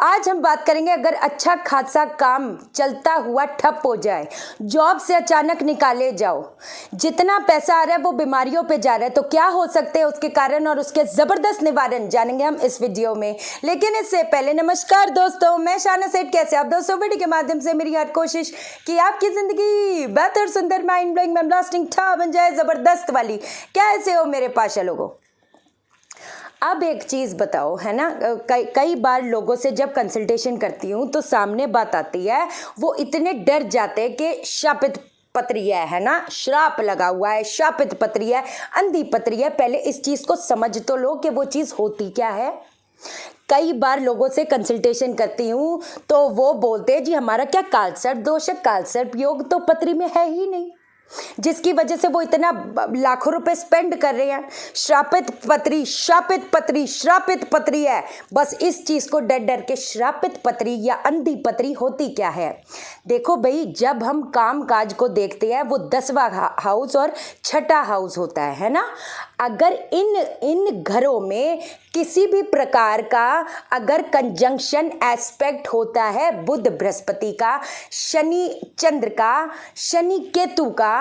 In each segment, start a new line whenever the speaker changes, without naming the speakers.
आज हम बात करेंगे अगर अच्छा खासा काम चलता हुआ ठप हो जाए, जॉब से अचानक निकाले जाओ, जितना पैसा आ रहा है वो बीमारियों पे जा रहा है, तो क्या हो सकते हैं उसके कारण और उसके जबरदस्त निवारण जानेंगे हम इस वीडियो में। लेकिन इससे पहले नमस्कार दोस्तों, मैं शाना सेठ। कैसे आप दोस्तों? वीडियो के माध्यम से मेरी हर कोशिश कि आपकी जिंदगी बेहतर, सुंदर, माइंड ब्लोइंग, ब्लास्टिंग ठा बन जाए, जबरदस्त वाली। कैसे हो मेरे पाशा लोगों? अब एक चीज़ बताओ, है ना, कई बार लोगों से जब कंसल्टेशन करती हूँ तो सामने बात आती है, वो इतने डर जाते हैं कि शापित पत्री है ना, श्राप लगा हुआ है, शापित पत्री है, अंधी पत्री है। पहले इस चीज़ को समझ तो लो कि वो चीज़ होती क्या है। कई बार लोगों से कंसल्टेशन करती हूँ तो वो बोलते हैं जी हमारा क्या कालसर्प दोष है, कालसर्प योग तो पत्री में है ही नहीं, जिसकी वजह से वो इतना लाखों रुपए स्पेंड कर रहे हैं। श्रापित पत्री, शापित पत्री, श्रापित पत्री है। बस इस चीज को डर डर के श्रापित पत्री या अंधी पत्री होती क्या है? देखो भाई, जब हम काम काज को देखते हैं वो 10वां हाउस और छठा हाउस होता है ना। अगर इन घरों में किसी भी प्रकार का अगर कंजंक्शन एस्पेक्ट होता है, बुध बृहस्पति का, शनि चंद्र का, शनि केतु का,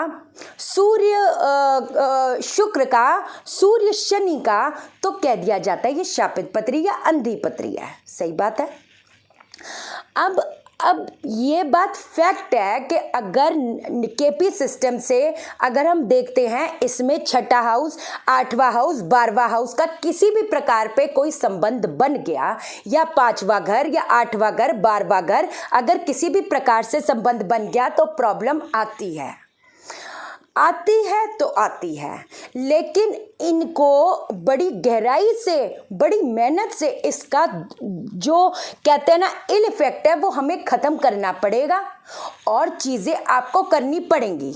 सूर्य शुक्र का, सूर्य शनि का, तो कह दिया जाता है ये शापित पत्री या अंधी पत्री है। सही बात है। अब ये बात फैक्ट है कि अगर केपी सिस्टम से अगर हम देखते हैं, इसमें छठा हाउस, 8वां हाउस, 12वां हाउस का किसी भी प्रकार पे कोई संबंध बन गया, या 5वां घर या 8वां घर, 12वां घर, अगर किसी भी प्रकार से संबंध बन गया तो प्रॉब्लम आती है तो आती है। लेकिन इनको बड़ी गहराई से, बड़ी मेहनत से इसका जो कहते हैं ना इल इफेक्ट है वो हमें ख़त्म करना पड़ेगा और चीज़ें आपको करनी पड़ेंगी।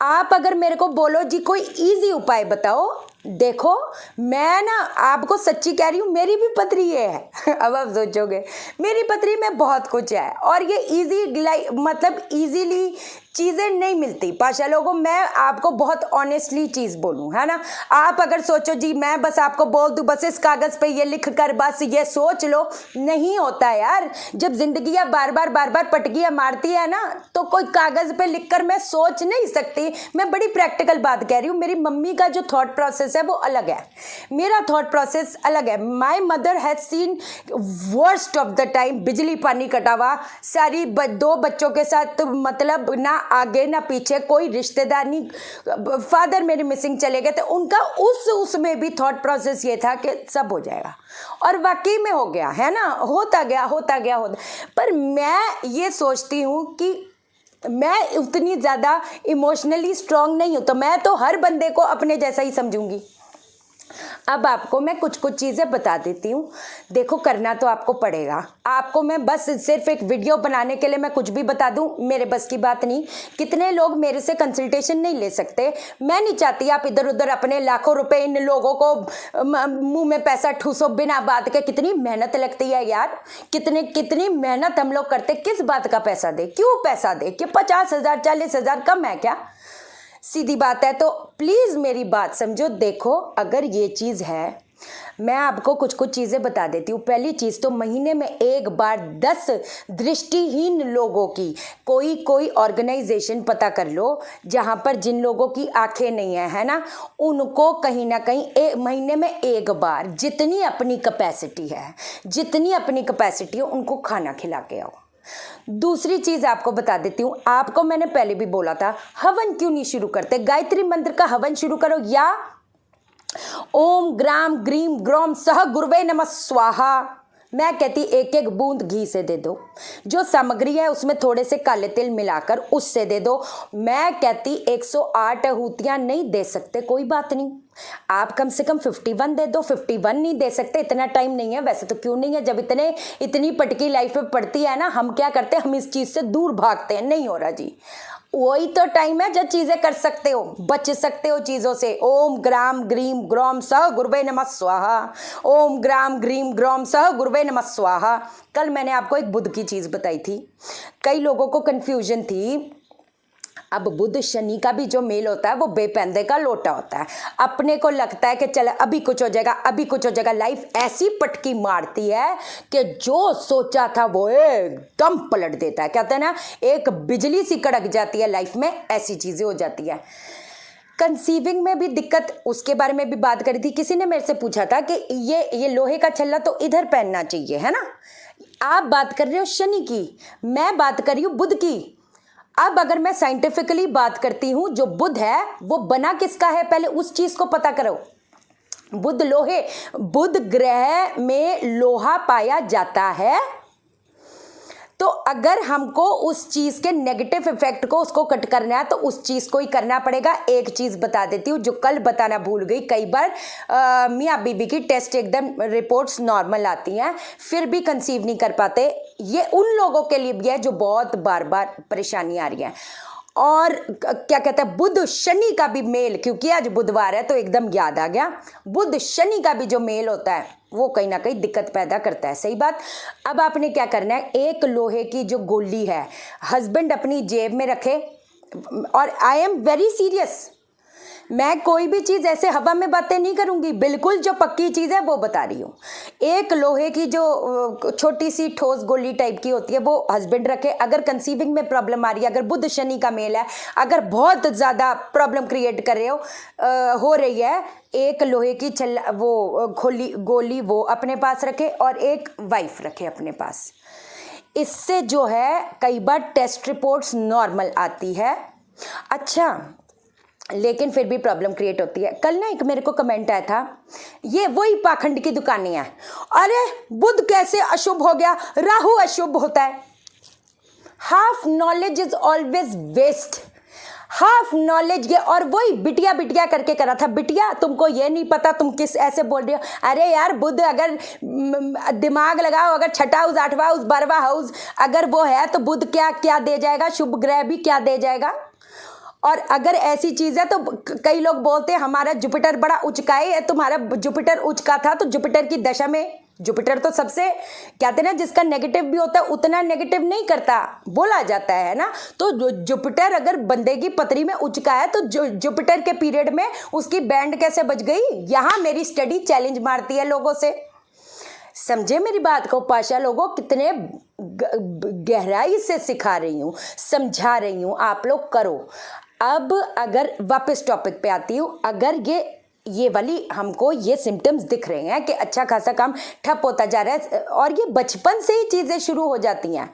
आप अगर मेरे को बोलो जी कोई इजी उपाय बताओ, देखो मैं ना आपको सच्ची कह रही हूँ, मेरी भी पत्री है। अब आप सोचोगे मेरी पत्री में बहुत कुछ है और ये इजी मतलब इजीली चीज़ें नहीं मिलती पाशा लोगों। मैं आपको बहुत ऑनेस्टली चीज़ बोलूँ, है ना। आप अगर सोचो जी मैं बस आपको बोल दूँ, बस इस कागज़ पे ये लिख कर बस ये सोच लो, नहीं होता यार। जब जिंदगियाँ बार बार पटकियाँ मारती है ना, तो कोई कागज़ पे लिख कर मैं सोच नहीं सकती। मैं बड़ी प्रैक्टिकल बात कह रही हूँ। मेरी मम्मी का जो थॉट प्रोसेस है वो अलग है, मेरा थॉट प्रोसेस अलग है। My mother has seen worst of the time, बिजली पानी कटा हुआ, सारी 2 बच्चों के साथ, मतलब ना आगे ना पीछे, कोई रिश्तेदार नहीं। फादर मेरे मिसिंग चले गए थे, उनका उसमें भी थॉट प्रोसेस ये था कि सब हो जाएगा, और वाकई में हो गया, है ना। होता गया। पर मैं ये सोचती हूँ कि मैं उतनी ज़्यादा इमोशनली स्ट्रांग नहीं हूँ, तो मैं तो हर बंदे को अपने जैसा ही समझूंगी। अब आपको मैं कुछ चीज़ें बता देती हूँ। देखो, करना तो आपको पड़ेगा। आपको मैं बस सिर्फ एक वीडियो बनाने के लिए मैं कुछ भी बता दूँ, मेरे बस की बात नहीं। कितने लोग मेरे से कंसल्टेशन नहीं ले सकते। मैं नहीं चाहती आप इधर उधर अपने लाखों रुपए इन लोगों को मुंह में पैसा ठूसो बिना बात के। कितनी मेहनत लगती है यार, कितनी मेहनत हम लोग करते। किस बात का पैसा दे, क्यों पैसा दे कि 50,000 40,000 कम है क्या? सीधी बात है। तो प्लीज़ मेरी बात समझो। देखो, अगर ये चीज़ है, मैं आपको कुछ चीज़ें बता देती हूँ। पहली चीज़ तो महीने में एक बार 10 दृष्टिहीन लोगों की कोई ऑर्गेनाइजेशन पता कर लो, जहाँ पर जिन लोगों की आंखें नहीं है ना, उनको कहीं ना कहीं महीने में एक बार जितनी अपनी कैपेसिटी है उनको खाना खिला के आओ। दूसरी चीज आपको बता देती हूँ, आपको मैंने पहले भी बोला था, हवन क्यों नहीं शुरू करते? गायत्री मंत्र का हवन शुरू करो, या ओम ग्राम ग्रीम ग्रोम सह गुरुवे नमः स्वाहा। मैं कहती एक बूंद घी से दे दो, जो सामग्री है उसमें थोड़े से काले तिल मिलाकर उससे दे दो। मैं कहती 108 आहूतियां नहीं दे सकते, कोई बात नहीं, आप कम से कम 51 दे दो। 51 नहीं दे सकते, इतना टाइम नहीं है। वैसे तो क्यों नहीं है, जब इतनी पटकी लाइफ में पड़ती है ना, हम क्या करते हैं, हम इस चीज़ से दूर भागते हैं। नहीं हो रहा जी, वही तो टाइम है जब चीज़ें कर सकते हो, बच सकते हो चीज़ों से। ओम ग्राम ग्रीम ग्रोम सह गुरुवे नमः स्वाहा, ओम ग्राम ग्रीम ग्रोम सह गुरुवे नमः स्वाहा। कल मैंने आपको एक बुध की चीज़ बताई थी, कई लोगों को कन्फ्यूजन थी। अब बुध शनि का भी जो मेल होता है वो बेपैंदे का लोटा होता है। अपने को लगता है कि चल अभी कुछ हो जाएगा, अभी कुछ हो जाएगा। लाइफ ऐसी पटकी मारती है कि जो सोचा था वो एकदम पलट देता है। कहते हैं ना, एक बिजली सी कड़क जाती है लाइफ में, ऐसी चीजें हो जाती है। कंसीविंग में भी दिक्कत, उसके बारे में भी बात करी थी। किसी ने मेरे से पूछा था कि ये लोहे का छल्ला तो इधर पहनना चाहिए, है ना। आप बात कर रहे हो शनि की, मैं बात कर रही हूँ बुध की। अब अगर मैं साइंटिफिकली बात करती हूं, जो बुध है वो बना किसका है, पहले उस चीज को पता करो। बुध ग्रह में लोहा पाया जाता है। तो अगर हमको उस चीज के नेगेटिव इफेक्ट को उसको कट करना है तो उस चीज को ही करना पड़ेगा। एक चीज बता देती हूँ जो कल बताना भूल गई। कई बार मियाँ बीबी की टेस्ट एकदम रिपोर्ट्स नॉर्मल आती हैं, फिर भी कंसीव नहीं कर पाते। ये उन लोगों के लिए भी है जो बहुत बार बार परेशानी आ रही है। और क्या कहते हैं, बुध शनि का भी मेल, क्योंकि आज बुधवार है तो एकदम याद आ गया, बुध शनि का भी जो मेल होता है वो कहीं ना कहीं दिक्कत पैदा करता है। सही बात। अब आपने क्या करना है, एक लोहे की जो गोली है हस्बैंड अपनी जेब में रखे। और आई एम वेरी सीरियस, मैं कोई भी चीज ऐसे हवा में बातें नहीं करूंगी, बिल्कुल जो पक्की चीज है वो बता रही हूँ। एक लोहे की जो छोटी सी ठोस गोली टाइप की होती है वो हस्बैंड रखे। अगर कंसीविंग में प्रॉब्लम आ रही है, अगर बुध शनि का मेल है, अगर बहुत ज्यादा प्रॉब्लम क्रिएट कर रहे हो रही है, एक लोहे की गोली वो अपने पास रखे और एक वाइफ रखे अपने पास। इससे जो है कई बार टेस्ट रिपोर्ट्स नॉर्मल आती है। अच्छा, लेकिन फिर भी प्रॉब्लम क्रिएट होती है। कल ना एक मेरे को कमेंट आया था, ये वही पाखंड की दुकानें हैं, अरे बुध कैसे अशुभ हो गया, राहु अशुभ होता है। Half knowledge is always waste, half knowledge. ये और वही बिटिया बिटिया करके करा था। बिटिया तुमको ये नहीं पता, तुम किस ऐसे बोल रही हो। अरे यार, बुध अगर दिमाग लगाओ, अगर छठा हाउस, आठवां हाउस, 12वां हाउस अगर वो है तो बुध क्या क्या दे जाएगा, शुभ ग्रह भी क्या दे जाएगा। और अगर ऐसी चीज है तो कई लोग बोलते हैं हमारा जुपिटर बड़ा उचकाए है, तुम्हारा जुपिटर उचका था तो जुपिटर की दशा में, जुपिटर तो सबसे कहते हैं ना जिसका नेगेटिव भी होता है उतना नेगेटिव नहीं करता, बोला जाता है ना। तो जुपिटर अगर बंदे की पतरी में उचका है तो जुपिटर के पीरियड में उसकी बैंड कैसे बज गई। यहां मेरी स्टडी चैलेंज मारती है लोगों से, समझे मेरी बात को। पाशा लोगों, कितने गहराई से सिखा रही हूं, समझा रही हूं, आप लोग करो। अब अगर वापस टॉपिक पे आती हूँ, अगर ये वाली हमको ये सिम्टम्स दिख रहे हैं कि अच्छा खासा काम ठप होता जा रहा है, और ये बचपन से ही चीज़ें शुरू हो जाती हैं।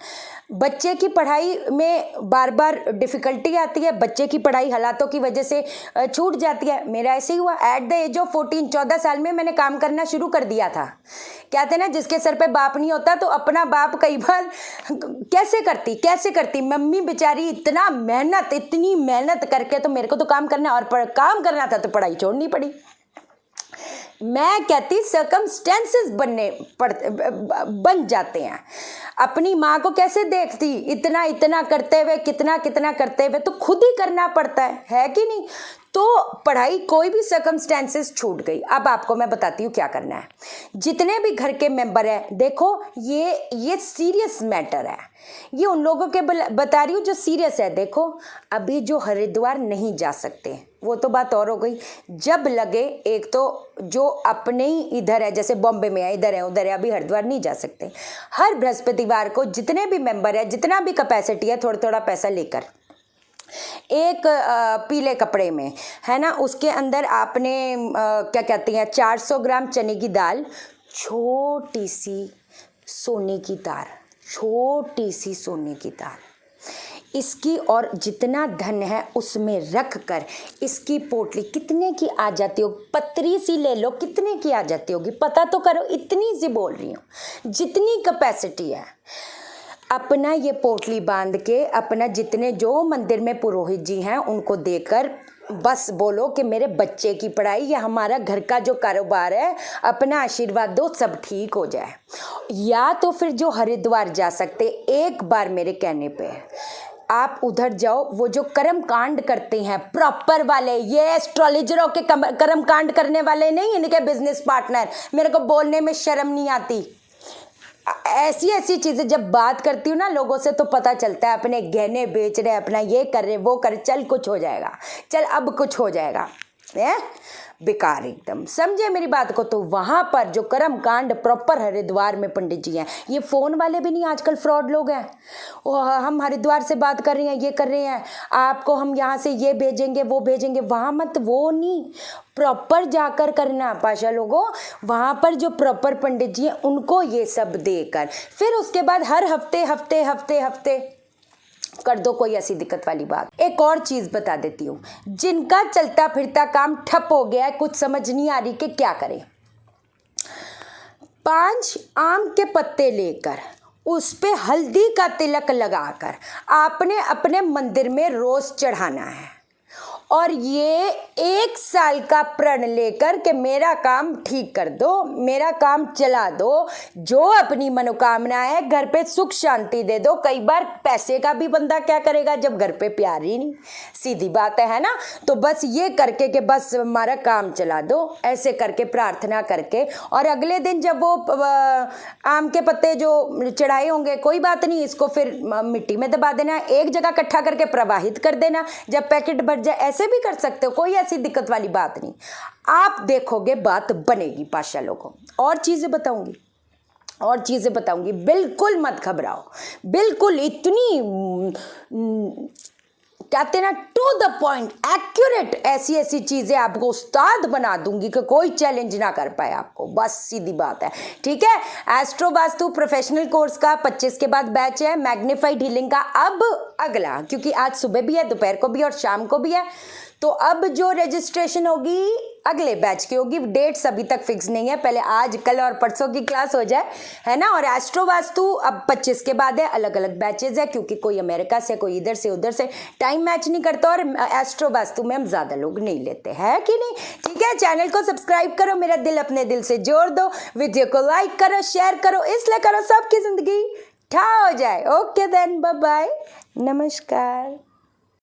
बच्चे की पढ़ाई में बार बार डिफ़िकल्टी आती है, बच्चे की पढ़ाई हालातों की वजह से छूट जाती है। मेरा ऐसे ही हुआ, एट द एज ऑफ 14-14 साल में मैंने काम करना शुरू कर दिया था। कहते हैं ना जिसके सर पे बाप नहीं होता तो अपना बाप कई बार कैसे करती मम्मी बेचारी इतनी मेहनत करके तो मेरे को तो काम करना, और काम करना था तो पढ़ाई छोड़नी पड़ी। मैं कहती सर्कमस्टेंसेस बन जाते हैं। अपनी माँ को कैसे देखती, इतना करते हुए, कितना करते हुए तो खुद ही करना पड़ता है कि नहीं। तो पढ़ाई कोई भी सर्कमस्टेंसेस छूट गई। अब आपको मैं बताती हूँ क्या करना है। जितने भी घर के मेंबर हैं, देखो ये सीरियस मैटर है, ये उन लोगों के बता रही हूँ जो सीरियस है। देखो अभी जो हरिद्वार नहीं जा सकते वो तो बात और हो गई। जब लगे, एक तो जो अपने ही इधर है, जैसे बॉम्बे में है, इधर है उधर है, अभी हरिद्वार नहीं जा सकते। हर बृहस्पतिवार को जितने भी मेंबर है, जितना भी कैपेसिटी है, थोड़ा थोड़ा पैसा लेकर एक पीले कपड़े में, है ना, उसके अंदर आपने क्या कहती हैं 400 ग्राम चने की दाल, छोटी सी सोने की तार, छोटी सी सोने की तार, इसकी और जितना धन है उसमें रख कर इसकी पोटली कितने की आ जाती होगी, पतरी सी ले लो, कितने की आ जाती होगी पता तो करो। इतनी सी बोल रही हूँ, जितनी कैपेसिटी है। अपना ये पोटली बांध के अपना जितने जो मंदिर में पुरोहित जी हैं उनको देकर बस बोलो कि मेरे बच्चे की पढ़ाई या हमारा घर का जो कारोबार है, अपना आशीर्वाद दो, सब ठीक हो जाए। या तो फिर जो हरिद्वार जा सकते, एक बार मेरे कहने पे आप उधर जाओ। वो जो कर्म कांड करते हैं प्रॉपर वाले, ये एस्ट्रोलॉजरों के कर्म कांड करने वाले नहीं, इनके बिजनेस पार्टनर, मेरे को बोलने में शर्म नहीं आती। ऐसी ऐसी चीज़ें जब बात करती हूँ ना लोगों से तो पता चलता है अपने गहने बेच रहे, अपना ये कर रहे, वो कर, चल कुछ हो जाएगा, चल अब कुछ हो जाएगा, है बेकार एकदम, समझे मेरी बात को। तो वहां पर जो कर्म कांड प्रॉपर हरिद्वार में पंडित जी हैं, ये फोन वाले भी नहीं, आजकल फ्रॉड लोग हैं, हम हरिद्वार से बात कर रहे हैं, ये कर रहे हैं, आपको हम यहाँ से ये भेजेंगे वो भेजेंगे, वहां मत, वो नहीं, प्रॉपर जाकर करना पाशा लोगों। वहां पर जो प्रॉपर पंडित जी हैं उनको ये सब देकर फिर उसके बाद हर हफ्ते हफ्ते हफ्ते हफ्ते कर दो, कोई ऐसी दिक्कत वाली बात। एक और चीज बता देती हूँ, जिनका चलता फिरता काम ठप हो गया है, कुछ समझ नहीं आ रही कि क्या करें, 5 आम के पत्ते लेकर उस पे हल्दी का तिलक लगाकर आपने अपने मंदिर में रोज चढ़ाना है और ये 1 साल का प्रण लेकर कि मेरा काम ठीक कर दो, मेरा काम चला दो, जो अपनी मनोकामना है घर पे सुख शांति दे दो। कई बार पैसे का भी बंदा क्या करेगा जब घर पे प्यार ही नहीं, सीधी बात है ना। तो बस ये करके कि बस हमारा काम चला दो, ऐसे करके प्रार्थना करके, और अगले दिन जब वो आम के पत्ते जो चढ़ाए होंगे, कोई बात नहीं, इसको फिर मिट्टी में दबा देना, एक जगह इकट्ठा करके प्रवाहित कर देना, जब पैकेट भर जाए ऐसे भी कर सकते हो, कोई ऐसी दिक्कत वाली बात नहीं। आप देखोगे बात बनेगी पाशा लोगों। और चीजें बताऊंगी, बिल्कुल मत घबराओ, बिल्कुल इतनी कहते ना टू द पॉइंट एक्यूरेट, ऐसी ऐसी चीजें आपको उस्ताद बना दूंगी कि कोई चैलेंज ना कर पाए आपको, बस सीधी बात है, ठीक है। एस्ट्रो वास्तु प्रोफेशनल कोर्स का 25 के बाद बैच है, मैग्नीफाइड हीलिंग का अब अगला, क्योंकि आज सुबह भी है, दोपहर को भी और शाम को भी है, तो अब जो रजिस्ट्रेशन होगी अगले बैच की होगी। डेट्स अभी तक फिक्स नहीं है, पहले आज कल और परसों की क्लास हो जाए, है ना। और एस्ट्रो वास्तु अब 25 के बाद है, अलग अलग बैचेज है, क्योंकि कोई अमेरिका से, कोई इधर से उधर से, टाइम मैच नहीं करता, और एस्ट्रो वास्तु में हम ज्यादा लोग नहीं लेते हैं कि नहीं, ठीक है। चैनल को सब्सक्राइब करो, मेरा दिल अपने दिल से जोड़ दो, वीडियो को लाइक करो, शेयर करो, इसलिए करो सबकी जिंदगी ठा हो जाए। ओके देन, बाय बाय, नमस्कार।